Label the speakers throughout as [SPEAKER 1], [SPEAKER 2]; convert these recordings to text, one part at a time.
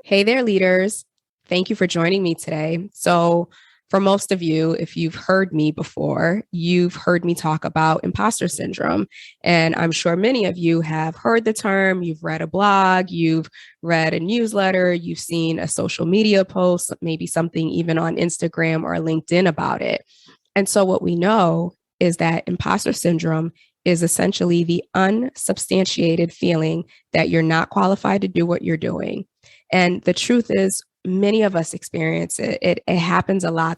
[SPEAKER 1] Hey there, leaders. Thank you for joining me today. So, for most of you, if you've heard me before, you've heard me talk about imposter syndrome. And I'm sure many of you have heard the term, you've read a blog, you've read a newsletter, you've seen a social media post, maybe something even on Instagram or LinkedIn about it. And so, what we know is that imposter syndrome is essentially the unsubstantiated feeling that you're not qualified to do what you're doing. And the truth is, many of us experience it. It happens a lot.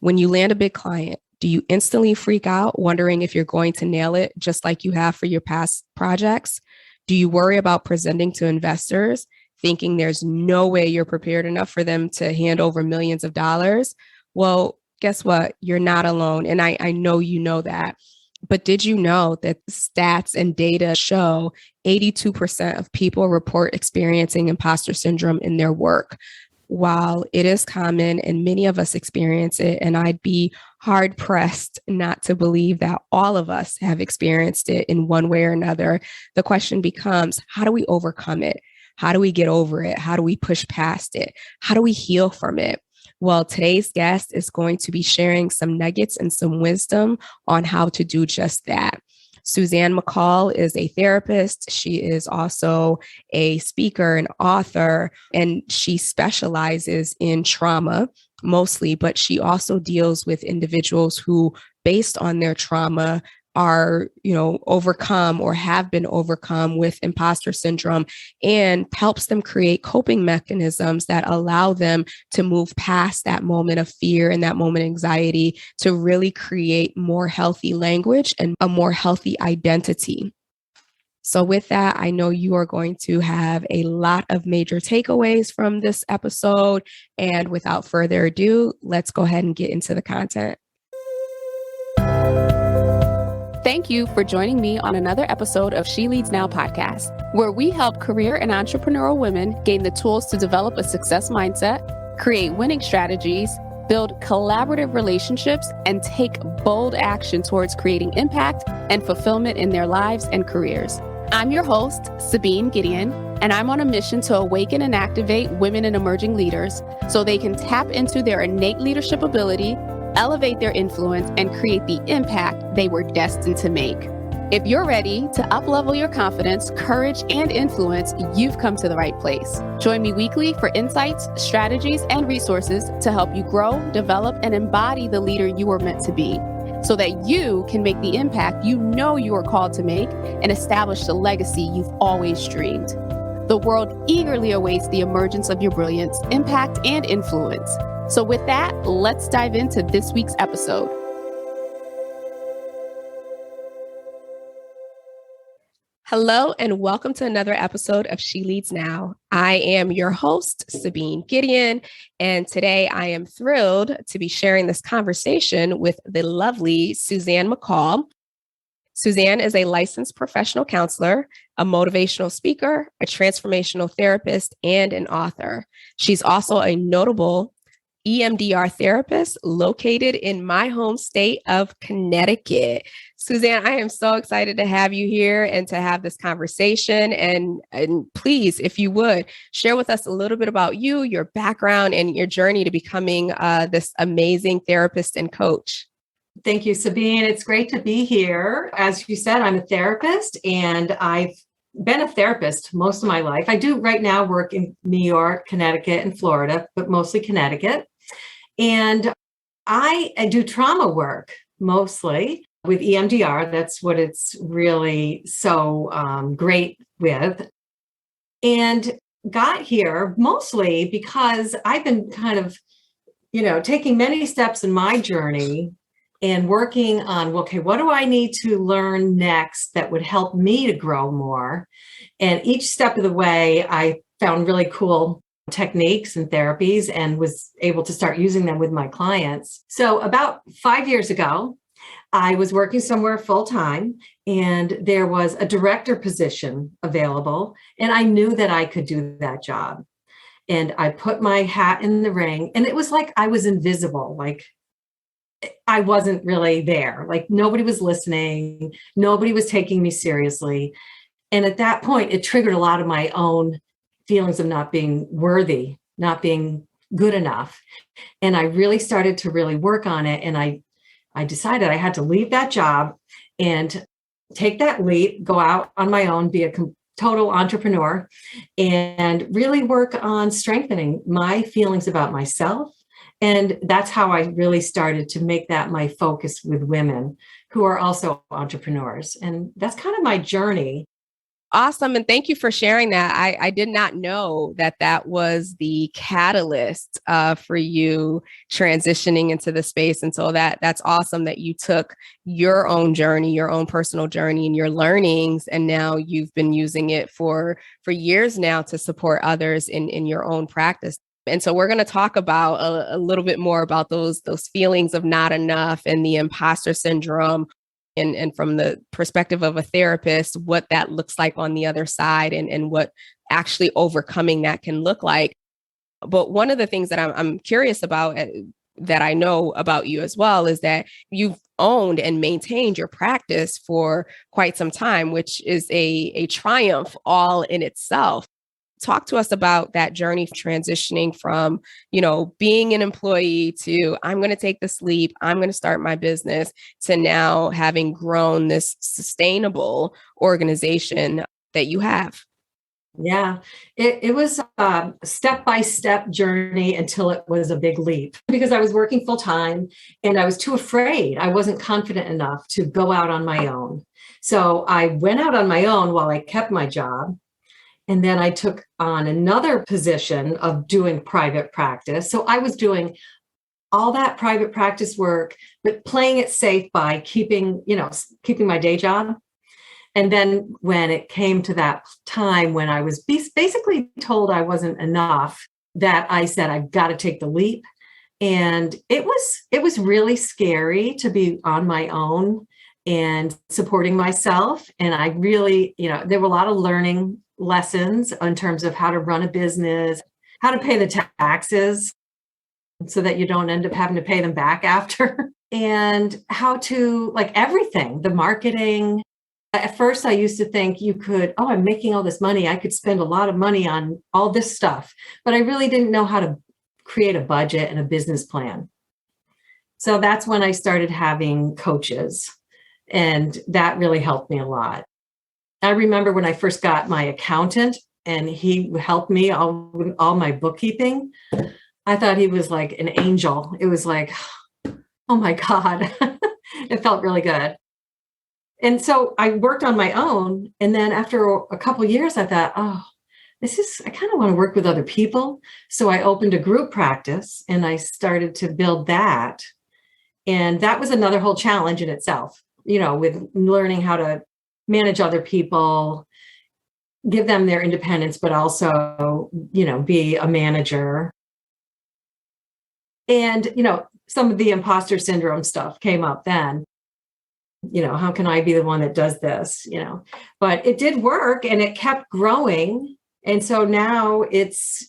[SPEAKER 1] When you land a big client, do you instantly freak out, wondering if you're going to nail it, just like you have for your past projects? Do you worry about presenting to investors, thinking there's no way you're prepared enough for them to hand over millions of dollars? Well, guess what? You're not alone. And I know you know that. But did you know that stats and data show 82% of people report experiencing imposter syndrome in their work? While it is common and many of us experience it, and I'd be hard pressed not to believe that all of us have experienced it in one way or another, the question becomes, how do we overcome it? How do we get over it? How do we push past it? How do we heal from it? Well, today's guest is going to be sharing some nuggets and some wisdom on how to do just that. Suzanne McColl is a therapist. She is also a speaker and author, and she specializes in trauma mostly, but she also deals with individuals who, based on their trauma, are, overcome or have been overcome with imposter syndrome, and helps them create coping mechanisms that allow them to move past that moment of fear and that moment of anxiety to really create more healthy language and a more healthy identity. So with that, I know you are going to have a lot of major takeaways from this episode. And without further ado, let's go ahead and get into the content. Thank you for joining me on another episode of She Leads Now podcast, where we help career and entrepreneurial women gain the tools to develop a success mindset, create winning strategies, build collaborative relationships, and take bold action towards creating impact and fulfillment in their lives and careers. I'm your host, Sabine Gideon, and I'm on a mission to awaken and activate women and emerging leaders so they can tap into their innate leadership ability, elevate their influence, and create the impact they were destined to make. If you're ready to uplevel your confidence, courage, and influence, you've come to the right place. Join me weekly for insights, strategies, and resources to help you grow, develop, and embody the leader you were meant to be, so that you can make the impact you know you are called to make and establish the legacy you've always dreamed. The world eagerly awaits the emergence of your brilliance, impact, and influence. So with that, let's dive into this week's episode. Hello, and welcome to another episode of She Leads Now. I am your host, Sabine Gideon, and today I am thrilled to be sharing this conversation with the lovely Suzanne McColl. Suzanne is a licensed professional counselor, a motivational speaker, a transformational therapist, and an author. She's also a notable EMDR therapist located in my home state of Connecticut. Suzanne, I am so excited to have you here and to have this conversation. And please, if you would, share with us a little bit about you, your background, and your journey to becoming this amazing therapist and coach.
[SPEAKER 2] Thank you, Sabine. It's great to be here. As you said, I'm a therapist, and I've been a therapist most of my life. I do right now work in New York, Connecticut, and Florida, but mostly Connecticut. And I do trauma work mostly with EMDR. That's what it's really so great with. And got here mostly because I've been kind of, taking many steps in my journey and working on, okay, what do I need to learn next that would help me to grow more? And each step of the way, I found really cool techniques and therapies and was able to start using them with my clients. So about 5 years ago, I was working somewhere full time, and there was a director position available, and I knew that I could do that job. And I put my hat in the ring, and it was like I was invisible, like I wasn't really there. Like nobody was listening. Nobody was taking me seriously. And at that point, it triggered a lot of my own feelings of not being worthy, not being good enough. And I really started to really work on it. And I decided I had to leave that job and take that leap, go out on my own, be a total entrepreneur, and really work on strengthening my feelings about myself. And that's how I really started to make that my focus with women who are also entrepreneurs. And that's kind of my journey.
[SPEAKER 1] Awesome. And thank you for sharing that. I did not know that that was the catalyst for you transitioning into the space. And so that's awesome that you took your own journey, your own personal journey and your learnings. And now you've been using it for years now to support others in your own practice. And so we're going to talk about a little bit more about those feelings of not enough and the imposter syndrome. And from the perspective of a therapist, what that looks like on the other side and what actually overcoming that can look like. But one of the things that I'm curious about that I know about you as well is that you've owned and maintained your practice for quite some time, which is a triumph all in itself. Talk to us about that journey transitioning from, being an employee to I'm going to take this leap, I'm going to start my business to now having grown this sustainable organization that you have.
[SPEAKER 2] Yeah, it was a step-by-step journey until it was a big leap because I was working full time and I was too afraid. I wasn't confident enough to go out on my own. So I went out on my own while I kept my job. And then I took on another position of doing private practice. So I was doing all that private practice work, but playing it safe by keeping my day job. And then when it came to that time when I was basically told I wasn't enough, that I said, I've got to take the leap. And it was really scary to be on my own and supporting myself. And I really, there were a lot of learning lessons in terms of how to run a business, how to pay the taxes so that you don't end up having to pay them back after, and how to everything, the marketing. At first, I used to think I'm making all this money. I could spend a lot of money on all this stuff, but I really didn't know how to create a budget and a business plan. So that's when I started having coaches, and that really helped me a lot. I remember when I first got my accountant and he helped me all my bookkeeping. I thought he was like an angel. It was like, oh my God, it felt really good. And so I worked on my own. And then after a couple of years, I thought, I kind of want to work with other people. So I opened a group practice and I started to build that. And that was another whole challenge in itself, with learning how to manage other people, give them their independence, but also, be a manager. And, some of the imposter syndrome stuff came up then. How can I be the one that does this? But it did work and it kept growing. And so now it's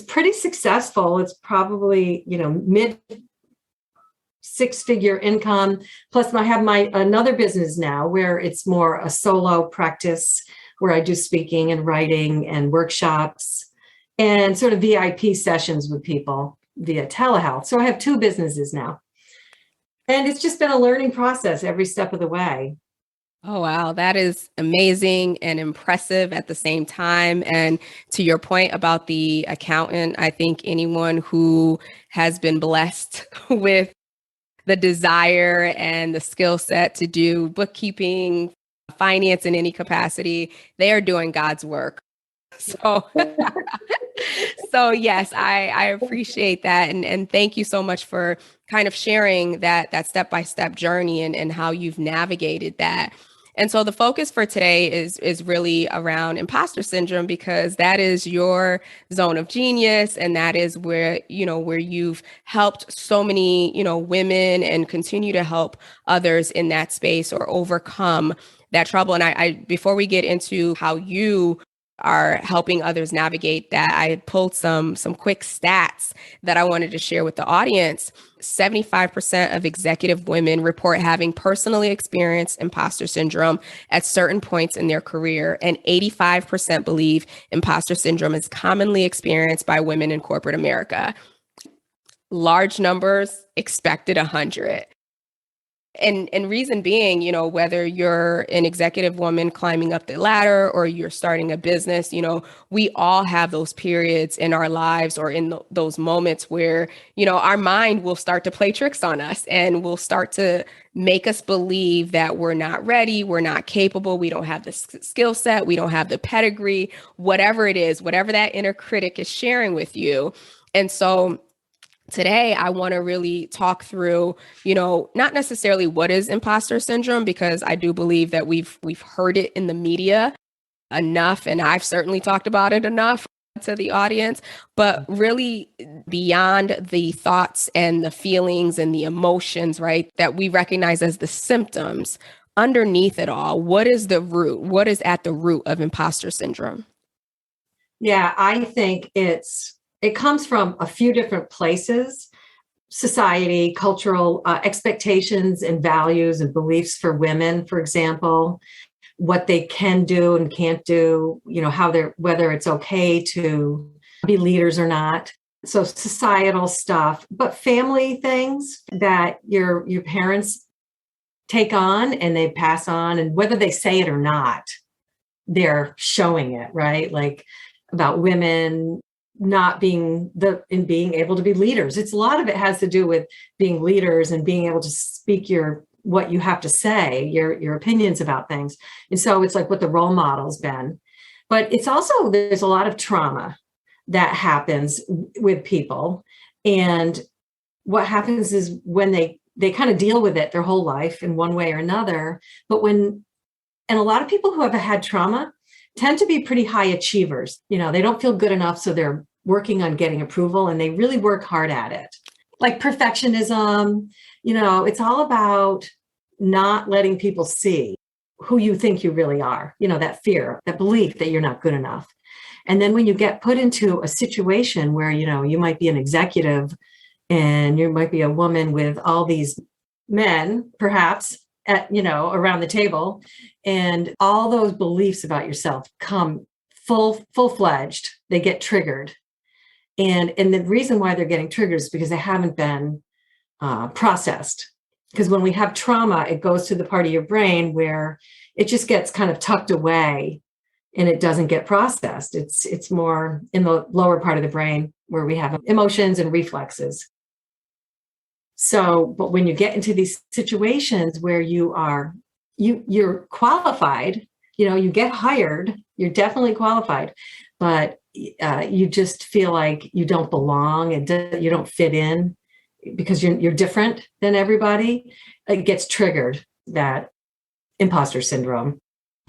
[SPEAKER 2] pretty successful. It's probably, mid six-figure income. Plus I have another business now where it's more a solo practice where I do speaking and writing and workshops and sort of VIP sessions with people via telehealth. So I have two businesses now. And it's just been a learning process every step of the way.
[SPEAKER 1] Oh, wow. That is amazing and impressive at the same time. And to your point about the accountant, I think anyone who has been blessed with the desire and the skill set to do bookkeeping, finance in any capacity, they are doing God's work. So, so yes, I appreciate that. And thank you so much for kind of sharing that step-by-step journey and how you've navigated that. And so the focus for today is really around imposter syndrome, because that is your zone of genius. And that is where you've helped so many, women and continue to help others in that space or overcome that trouble. And I before we get into how you are helping others navigate that, I pulled some quick stats that I wanted to share with the audience. 75% of executive women report having personally experienced imposter syndrome at certain points in their career, and 85% believe imposter syndrome is commonly experienced by women in corporate America. Large numbers, expected 100. And reason being, whether you're an executive woman climbing up the ladder or you're starting a business, we all have those periods in our lives or in those moments where, our mind will start to play tricks on us and will start to make us believe that we're not ready, we're not capable, we don't have the skill set, we don't have the pedigree, whatever it is, whatever that inner critic is sharing with you. And so today, I want to really talk through, not necessarily what is imposter syndrome, because I do believe that we've heard it in the media enough, and I've certainly talked about it enough to the audience, but really beyond the thoughts and the feelings and the emotions, right, that we recognize as the symptoms, underneath it all, what is the root? What is at the root of imposter syndrome?
[SPEAKER 2] Yeah, I think it comes from a few different places: society, cultural expectations and values and beliefs for women, for example, what they can do and can't do, whether it's okay to be leaders or not. So societal stuff, but family things that your parents take on and they pass on, and whether they say it or not, they're showing it, right? Like about women not being being able to be leaders. A lot of it has to do with being leaders and being able to speak what you have to say, your opinions about things. And so it's like what the role model's been. But it's also, there's a lot of trauma that happens with people. And what happens is when they kind of deal with it their whole life in one way or another. And a lot of people who have had trauma tend to be pretty high achievers. They don't feel good enough, so they're working on getting approval, and they really work hard at it. Like perfectionism, it's all about not letting people see who you think you really are, that fear, that belief that you're not good enough. And then when you get put into a situation where, you might be an executive and you might be a woman with all these men, perhaps, around the table, and all those beliefs about yourself come full-fledged, they get triggered. And the reason why they're getting triggered is because they haven't been processed. Because when we have trauma, it goes to the part of your brain where it just gets kind of tucked away and it doesn't get processed. It's more in the lower part of the brain where we have emotions and reflexes. So, but when you get into these situations where you're qualified, you get hired, you're definitely qualified, but you just feel like you don't belong and you don't fit in because you're different than everybody. It gets triggered, that imposter syndrome.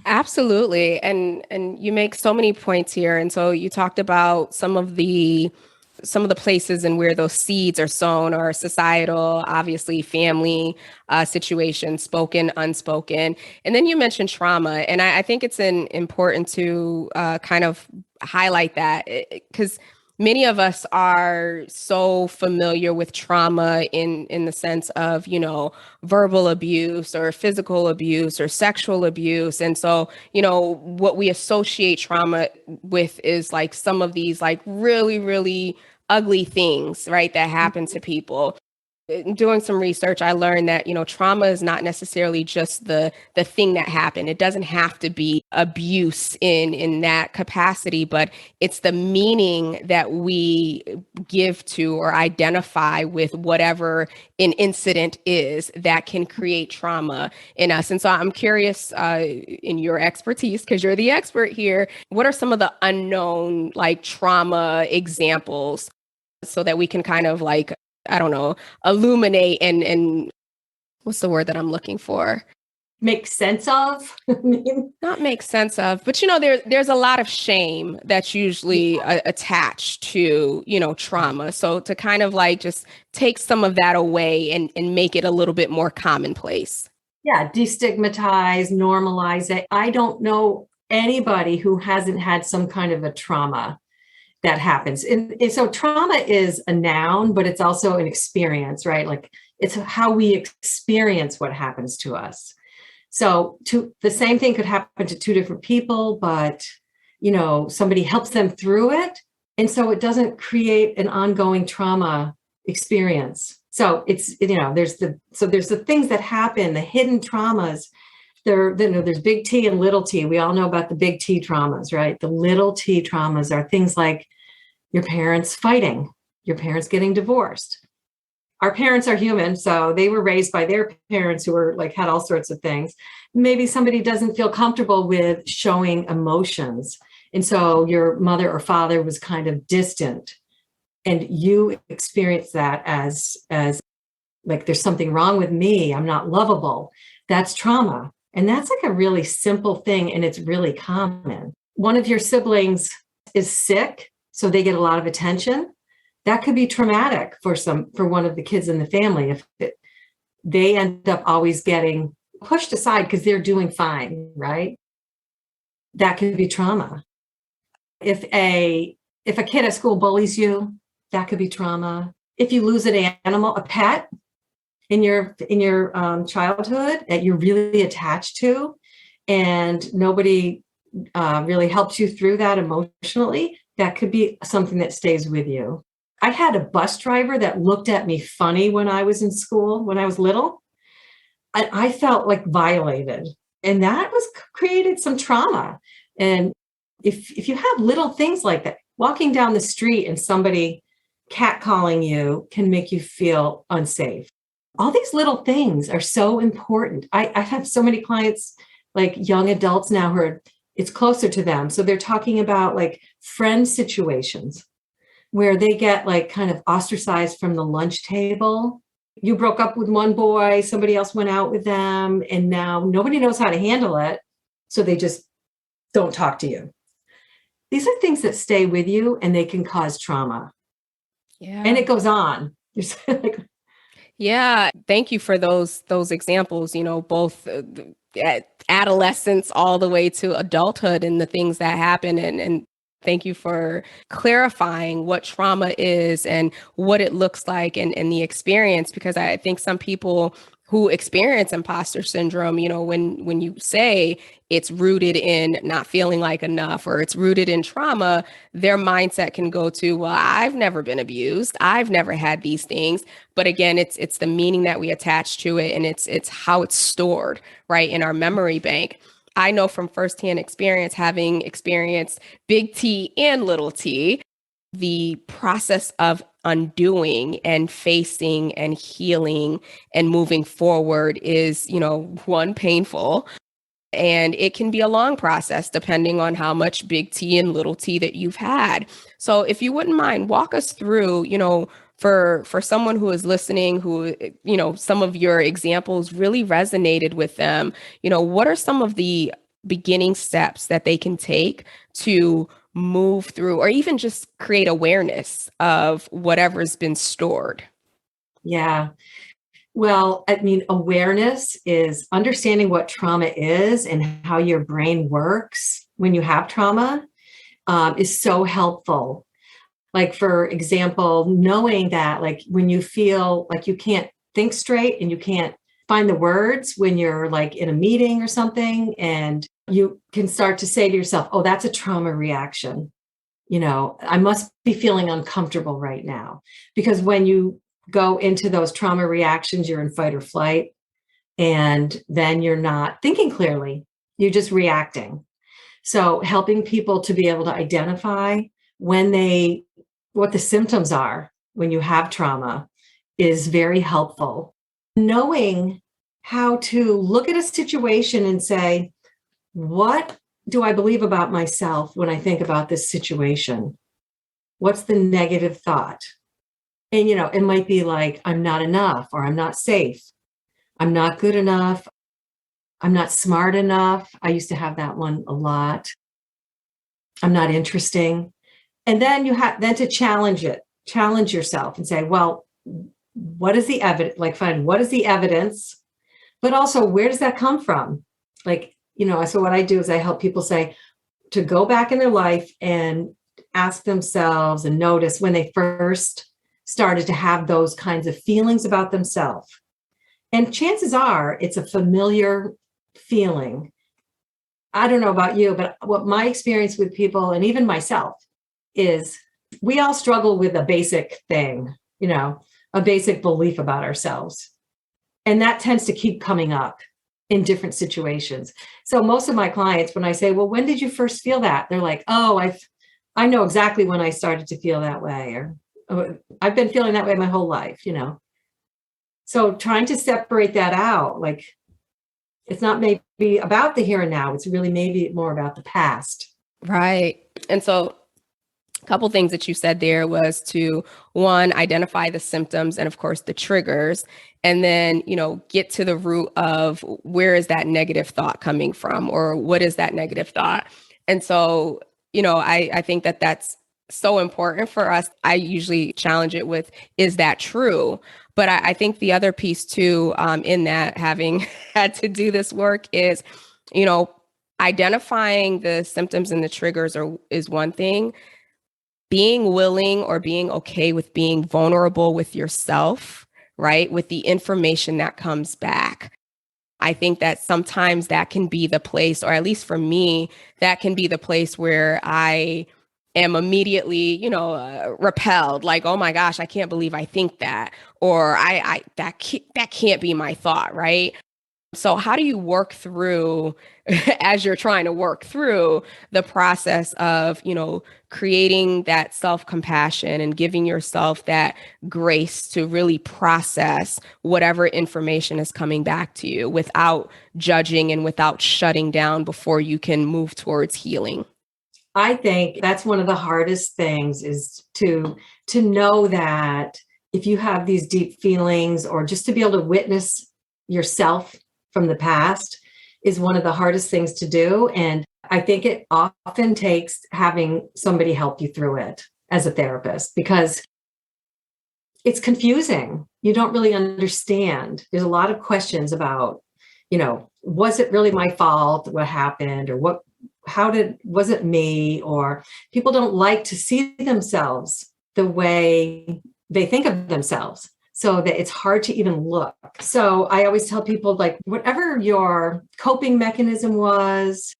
[SPEAKER 1] Absolutely. And you make so many points here. And so you talked about some of the places and where those seeds are sown, or societal, obviously family situations, spoken, unspoken. And then you mentioned trauma. And I think it's important to kind of highlight that, because many of us are so familiar with trauma in the sense of, verbal abuse or physical abuse or sexual abuse. And so, what we associate trauma with is like some of these like really, really ugly things, right, that happen to people. Doing some research, I learned that, trauma is not necessarily just the thing that happened. It doesn't have to be abuse in that capacity, but it's the meaning that we give to or identify with whatever an incident is that can create trauma in us. And so I'm curious, in your expertise, because you're the expert here, what are some of the unknown like trauma examples so that we can kind of like, I don't know, illuminate and what's the word that I'm looking for?
[SPEAKER 2] Make sense of?
[SPEAKER 1] Not make sense of, but there's a lot of shame that's usually attached to, trauma. So to kind of like just take some of that away and make it a little bit more commonplace.
[SPEAKER 2] Yeah, destigmatize, normalize it. I don't know anybody who hasn't had some kind of a trauma that happens. And so trauma is a noun, but it's also an experience, right? Like it's how we experience what happens to us. So the same thing could happen to two different people, but somebody helps them through it. And so it doesn't create an ongoing trauma experience. So there's the things that happen, the hidden traumas. There's big T and little t. We all know about the big T traumas, right? The little T traumas are things like your parents fighting, your parents getting divorced. Our parents are human, so they were raised by their parents who were had all sorts of things. Maybe somebody doesn't feel comfortable with showing emotions. And so your mother or father was kind of distant, and you experience that as like there's something wrong with me, I'm not lovable. That's trauma. And that's like a really simple thing, and it's really common. One of your siblings is sick, so they get a lot of attention. That could be traumatic for one of the kids in the family if they end up always getting pushed aside because they're doing fine, right? That could be trauma. If a kid at school bullies you, that could be trauma. If you lose an animal, a pet in your childhood that you're really attached to, and nobody really helps you through that emotionally, that could be something that stays with you. I had a bus driver that looked at me funny when I was in school, when I was little. I felt like violated, and that created some trauma. And if you have little things like that, walking down the street and somebody catcalling you can make you feel unsafe. All these little things are so important. I have so many clients, like young adults now, it's closer to them. So they're talking about like friend situations where they get like kind of ostracized from the lunch table. You broke up with one boy, somebody else went out with them, and now nobody knows how to handle it. So they just don't talk to you. These are things that stay with you, and they can cause trauma.
[SPEAKER 1] Yeah.
[SPEAKER 2] And it goes on.
[SPEAKER 1] Yeah. Thank you for those examples, both adolescence all the way to adulthood and the things that happen. And thank you for clarifying what trauma is and what it looks like and the experience, because I think some people who experience imposter syndrome, when you say it's rooted in not feeling like enough or it's rooted in trauma, their mindset can go to, well, I've never been abused. I've never had these things. But again, it's the meaning that we attach to it, and it's how it's stored, right, in our memory bank. I know from firsthand experience, having experienced big T and little t, the process of undoing and facing and healing and moving forward is, one, painful. And it can be a long process depending on how much big T and little t that you've had. So if you wouldn't mind, walk us through, for someone who is listening, who, some of your examples really resonated with them, what are some of the beginning steps that they can take to move through, or even just create awareness of whatever's been stored?
[SPEAKER 2] Yeah. Well, I mean, awareness is understanding what trauma is and how your brain works when you have trauma is so helpful. Like, for example, knowing that like when you feel like you can't think straight and you can't find the words when you're like in a meeting or something, and you can start to say to yourself, oh, that's a trauma reaction. I must be feeling uncomfortable right now. Because when you go into those trauma reactions, you're in fight or flight, and then you're not thinking clearly. You're just reacting. So helping people to be able to identify what the symptoms are when you have trauma is very helpful. Knowing how to look at a situation and say, what do I believe about myself when I think about this situation? What's the negative thought? And, it might be like, I'm not enough, or I'm not safe. I'm not good enough. I'm not smart enough. I used to have that one a lot. I'm not interesting. And then you have to challenge yourself and say, well, what is the evidence? Like, find what is the evidence, but also where does that come from? Like, So what I do is I help people say to go back in their life and ask themselves and notice when they first started to have those kinds of feelings about themselves. And chances are it's a familiar feeling. I don't know about you, but what my experience with people and even myself is we all struggle with a basic thing, a basic belief about ourselves. And that tends to keep coming up in different situations. So most of my clients, when I say, well, when did you first feel that? They're like, oh, I know exactly when I started to feel that way, or oh, I've been feeling that way my whole life, So trying to separate that out, like it's not maybe about the here and now, it's really maybe more about the past.
[SPEAKER 1] Right. And so a couple things that you said there was to, one, identify the symptoms and of course the triggers, and then, get to the root of where is that negative thought coming from, or what is that negative thought? And so, I think that that's so important for us. I usually challenge it with, is that true? But I think the other piece too, in that, having had to do this work is, identifying the symptoms and the triggers is one thing. Being willing or being okay with being vulnerable with yourself, right? With the information that comes back. I think that sometimes that can be the place, or at least for me, that can be the place where I am immediately, repelled, like, oh my gosh, I can't believe I think that, or that can't be my thought, right? So how do you work through, as you're trying to work through the process of, creating that self-compassion and giving yourself that grace to really process whatever information is coming back to you without judging and without shutting down before you can move towards healing?
[SPEAKER 2] I think that's one of the hardest things, is to know that if you have these deep feelings, or just to be able to witness yourself from the past, is one of the hardest things to do. And I think it often takes having somebody help you through it as a therapist, because it's confusing. You don't really understand. There's a lot of questions about, was it really my fault? What happened? Or was it me? Or people don't like to see themselves the way they think of themselves, so that it's hard to even look. So I always tell people, like, whatever your coping mechanism was,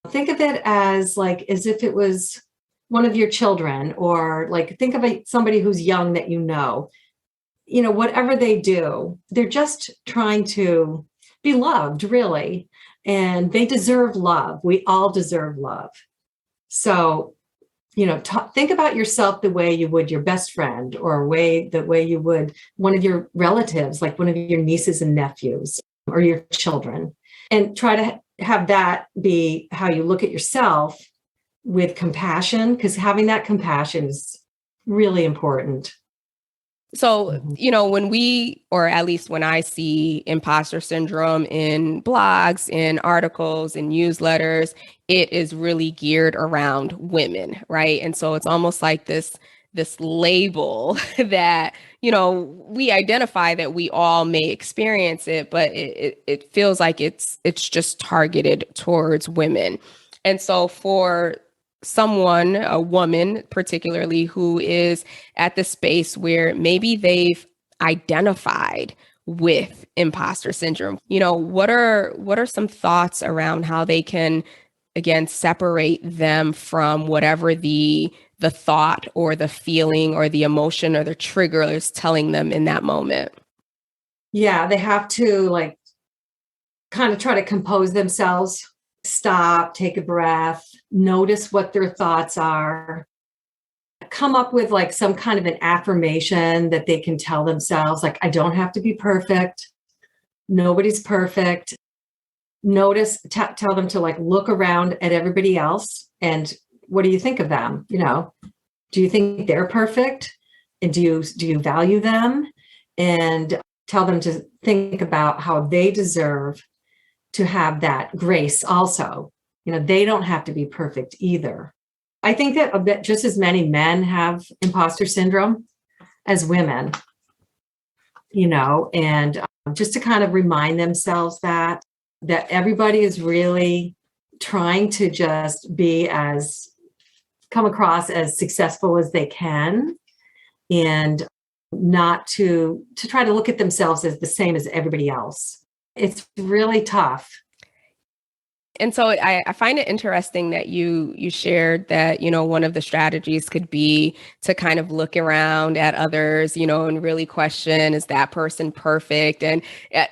[SPEAKER 2] think of it as if it was one of your children, or like think of somebody who's young that whatever they do, they're just trying to be loved, really. And they deserve love. We all deserve love. So, think about yourself the way you would your best friend, or the way you would one of your relatives, like one of your nieces and nephews, or your children, and try to have that be how you look at yourself, with compassion, because having that compassion is really important.
[SPEAKER 1] So, or at least when I see imposter syndrome in blogs, in articles, in newsletters, it is really geared around women, right? And so it's almost like this label that, we identify that we all may experience it, but it feels like it's just targeted towards women. And so for someone, a woman particularly, who is at the space where maybe they've identified with imposter syndrome, what are some thoughts around how they can, again, separate them from whatever the thought or the feeling or the emotion or the trigger is telling them in that moment?
[SPEAKER 2] Yeah, they have to kind of try to compose themselves. Stop, take a breath, notice what their thoughts are, come up with some kind of an affirmation that they can tell themselves, like, I don't have to be perfect. Nobody's perfect. Notice, tell them to look around at everybody else, and what do you think of them? Do you think they're perfect? And do you value them? And tell them to think about how they deserve to have that grace also. They don't have to be perfect either. I think that just as many men have imposter syndrome as women, and just to kind of remind themselves that. that everybody is really trying to just come across as successful as they can, and not to try to look at themselves as the same as everybody else. It's really tough.
[SPEAKER 1] And so I find it interesting that you shared that, one of the strategies could be to kind of look around at others, and really question, is that person perfect? And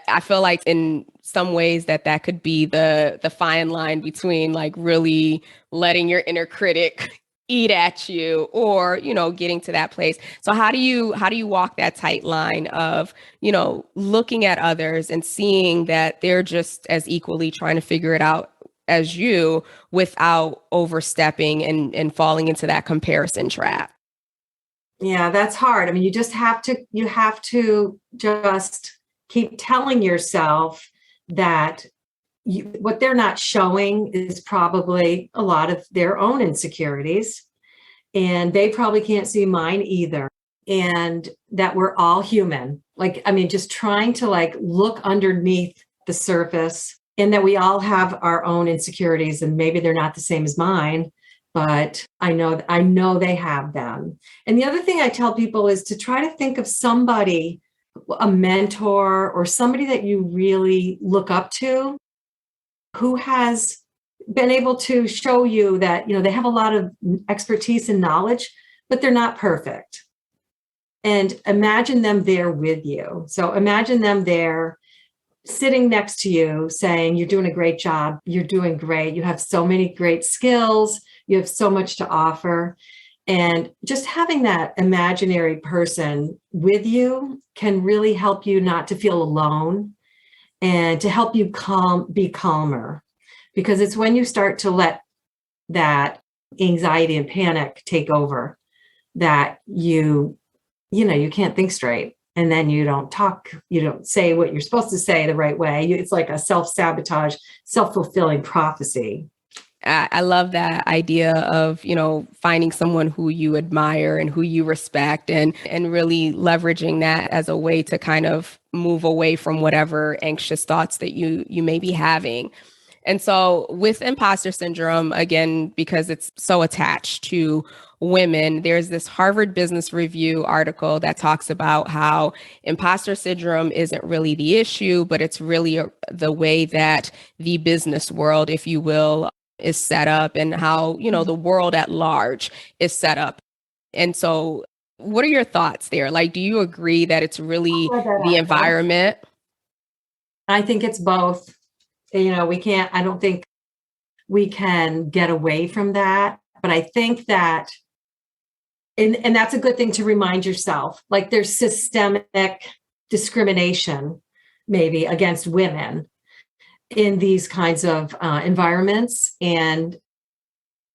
[SPEAKER 1] I feel like in some ways that could be the fine line between like really letting your inner critic eat at you, or getting to that place. So how do you walk that tight line of looking at others and seeing that they're just as equally trying to figure it out as you, without overstepping and falling into that comparison trap?
[SPEAKER 2] Yeah, that's hard. I mean, you have to just keep telling yourself that what they're not showing is probably a lot of their own insecurities, and they probably can't see mine either. And that we're all human. Like, I mean, just trying to like look underneath the surface, and that we all have our own insecurities, and maybe they're not the same as mine, but I know they have them. And the other thing I tell people is to try to think of somebody, a mentor or somebody that you really look up to, who has been able to show you that, they have a lot of expertise and knowledge, but they're not perfect. And imagine them there with you. So imagine them there sitting next to you saying, you're doing a great job. You're doing great. You have so many great skills. You have so much to offer. And just having that imaginary person with you can really help you not to feel alone, and to help you be calmer, because it's when you start to let that anxiety and panic take over that you can't think straight, and then you don't say what you're supposed to say the right way. It's like a self-sabotage, self-fulfilling prophecy.
[SPEAKER 1] I love that idea of, finding someone who you admire and who you respect, and really leveraging that as a way to kind of move away from whatever anxious thoughts that you may be having. And so with imposter syndrome, again, because it's so attached to women, there's this Harvard Business Review article that talks about how imposter syndrome isn't really the issue, but it's really the way that the business world, if you will, is set up, and how, the world at large is set up. And so what are your thoughts there? Like, do you agree that it's really the environment?
[SPEAKER 2] I think it's both. I don't think we can get away from that, but I think that, and that's a good thing to remind yourself, like there's systemic discrimination maybe against women in these kinds of environments. And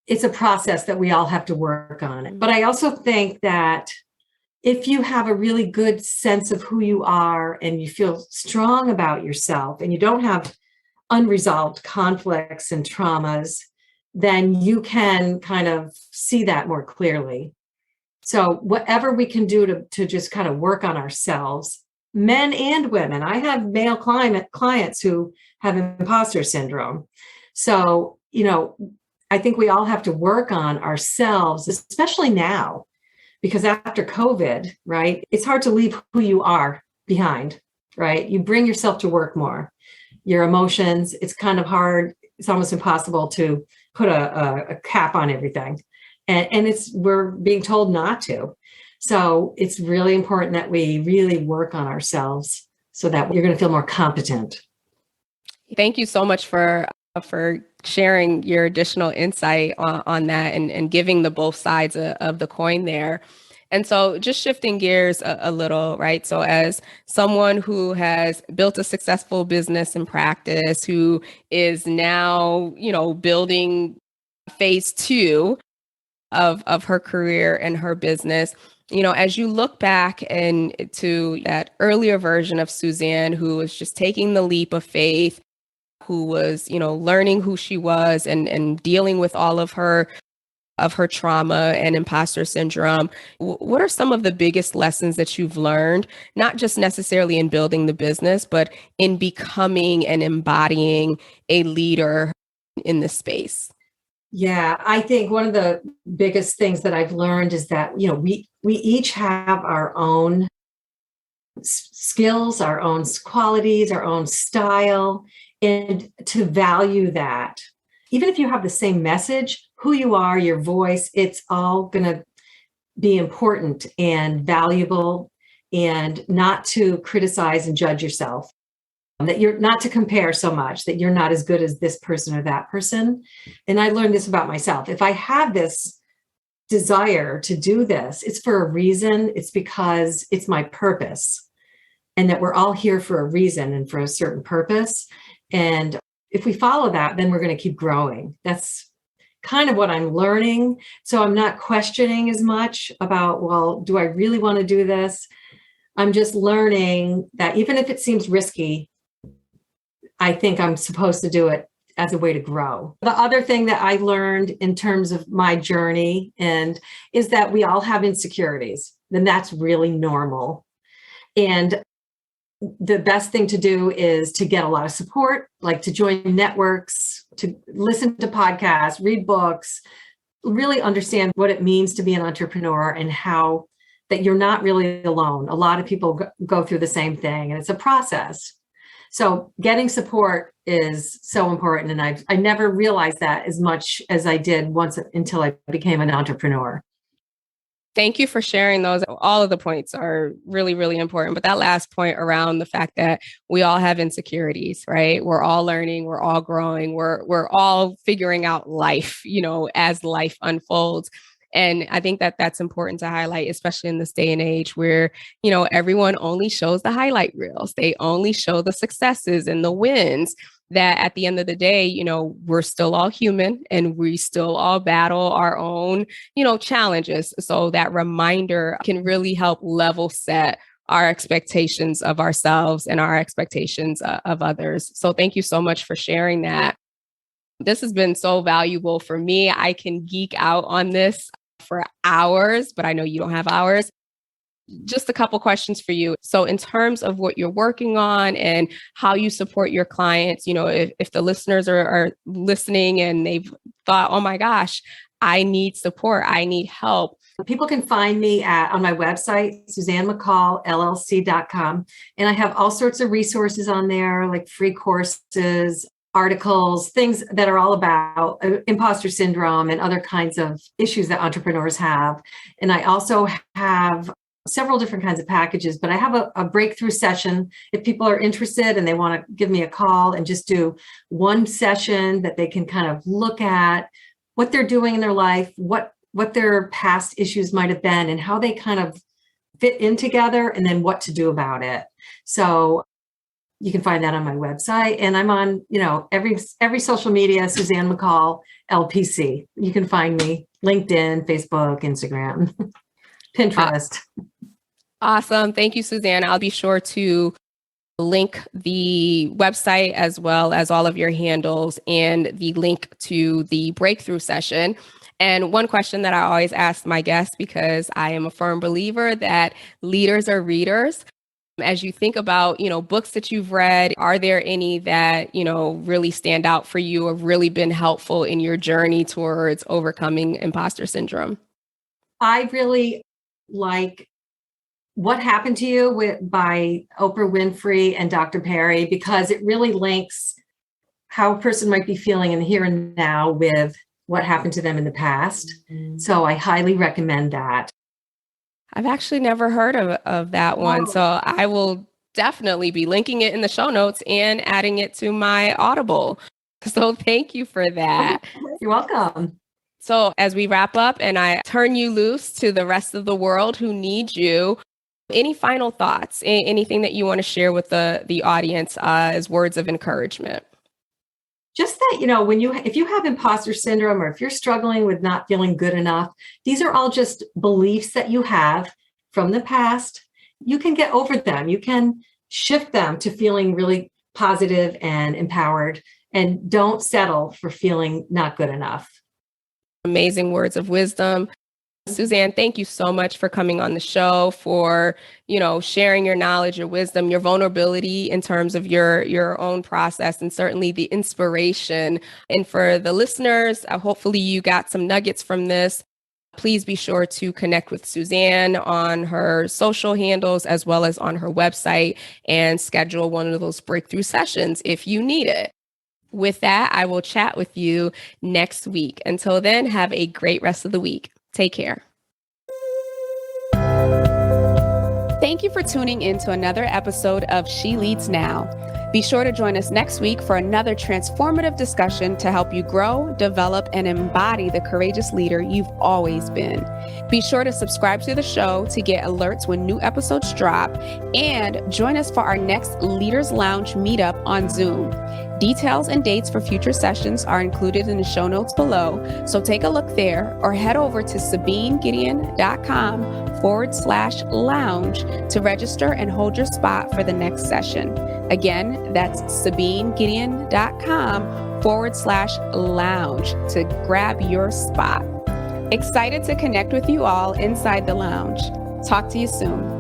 [SPEAKER 2] it's a process that we all have to work on. But I also think that if you have a really good sense of who you are, and you feel strong about yourself, and you don't have unresolved conflicts and traumas, then you can kind of see that more clearly. So whatever we can do to just kind of work on ourselves, men and women. I have male clients who have imposter syndrome. So, I think we all have to work on ourselves, especially now, because after COVID, right, it's hard to leave who you are behind, right? You bring yourself to work more. Your emotions, it's kind of hard. It's almost impossible to put a cap on everything. And we're being told not to. So it's really important that we really work on ourselves so that you're going to feel more competent.
[SPEAKER 1] Thank you so much for sharing your additional insight on that, and giving the both sides of the coin there. And so just shifting gears a little, right? So as someone who has built a successful business and practice, who is now, building phase 2 of her career and her business, as you look back and to that earlier version of Suzanne, who was just taking the leap of faith, who was, learning who she was, and dealing with all of her of her trauma and imposter syndrome. What are some of the biggest lessons that you've learned, not just necessarily in building the business, but in becoming and embodying a leader in this space?
[SPEAKER 2] Yeah, I think one of the biggest things that I've learned is that, we each have our own skills, our own qualities, our own style, and to value that. Even if you have the same message, who you are, your voice, it's all going to be important and valuable, and not to criticize and judge yourself. That you're not to compare so much, that you're not as good as this person or that person. And I learned this about myself. If I have this desire to do this, it's for a reason. It's because it's my purpose, and that we're all here for a reason and for a certain purpose. And if we follow that, then we're going to keep growing. That's kind of what I'm learning. So I'm not questioning as much about, well, do I really want to do this? I'm just learning that even if it seems risky, I think I'm supposed to do it as a way to grow. The other thing that I learned in terms of my journey is that we all have insecurities, and that's really normal. And the best thing to do is to get a lot of support, like to join networks, to listen to podcasts, read books, really understand what it means to be an entrepreneur, and how that you're not really alone. A lot of people go through the same thing, and it's a process. So getting support is so important. And I never realized that as much as I did once until I became an entrepreneur.
[SPEAKER 1] Thank you for sharing those. All of the points are really, really important. But that last point around the fact that we all have insecurities, right? We're all learning, we're all growing, we're all figuring out life, as life unfolds. And I think that that's important to highlight, especially in this day and age where, everyone only shows the highlight reels. They only show the successes and the wins. That at the end of the day, we're still all human, and we still all battle our own, challenges. So that reminder can really help level set our expectations of ourselves and our expectations of others. So thank you so much for sharing that. This has been so valuable for me. I can geek out on this for hours, but I know you don't have hours. Just a couple questions for you. So in terms of what you're working on and how you support your clients, if the listeners are listening and they've thought, oh my gosh, I need support, I need help.
[SPEAKER 2] People can find me on my website, SuzanneMcCollLLC.com. And I have all sorts of resources on there, like free courses, articles, things that are all about imposter syndrome and other kinds of issues that entrepreneurs have. And I also have several different kinds of packages, but I have a breakthrough session if people are interested and they want to give me a call and just do one session that they can kind of look at what they're doing in their life, what their past issues might have been, and how they kind of fit in together, and then what to do about it. So you can find that on my website, and I'm on, every social media, Suzanne McColl, LPC. You can find me LinkedIn, Facebook, Instagram, Pinterest.
[SPEAKER 1] Awesome. Thank you, Suzanne. I'll be sure to link the website as well as all of your handles and the link to the breakthrough session. And one question that I always ask my guests, because I am a firm believer that leaders are readers. As you think about, books that you've read, are there any that, really stand out for you or really been helpful in your journey towards overcoming imposter syndrome?
[SPEAKER 2] I really like What Happened to You by Oprah Winfrey and Dr. Perry, because it really links how a person might be feeling in the here and now with what happened to them in the past. Mm-hmm. So I highly recommend that.
[SPEAKER 1] I've actually never heard of that one. So I will definitely be linking it in the show notes and adding it to my Audible. So thank you for that.
[SPEAKER 2] You're welcome.
[SPEAKER 1] So as we wrap up and I turn you loose to the rest of the world who needs you, any final thoughts, anything that you want to share with the audience as words of encouragement?
[SPEAKER 2] Just that, if you have imposter syndrome, or if you're struggling with not feeling good enough, these are all just beliefs that you have from the past. You can get over them. You can shift them to feeling really positive and empowered, and don't settle for feeling not good enough.
[SPEAKER 1] Amazing words of wisdom. Suzanne, thank you so much for coming on the show, for, sharing your knowledge, your wisdom, your vulnerability in terms of your own process, and certainly the inspiration. And for the listeners, hopefully you got some nuggets from this. Please be sure to connect with Suzanne on her social handles as well as on her website and schedule one of those breakthrough sessions if you need it. With that, I will chat with you next week. Until then, have a great rest of the week. Take care. Thank you for tuning in to another episode of She Leads Now. Be sure to join us next week for another transformative discussion to help you grow, develop, and embody the courageous leader you've always been. Be sure to subscribe to the show to get alerts when new episodes drop, and join us for our next Leaders Lounge meetup on Zoom. Details and dates for future sessions are included in the show notes below, so take a look there or head over to SabineGideon.com/lounge to register and hold your spot for the next session. Again, that's SabineGideon.com/lounge to grab your spot. Excited to connect with you all inside the lounge. Talk to you soon.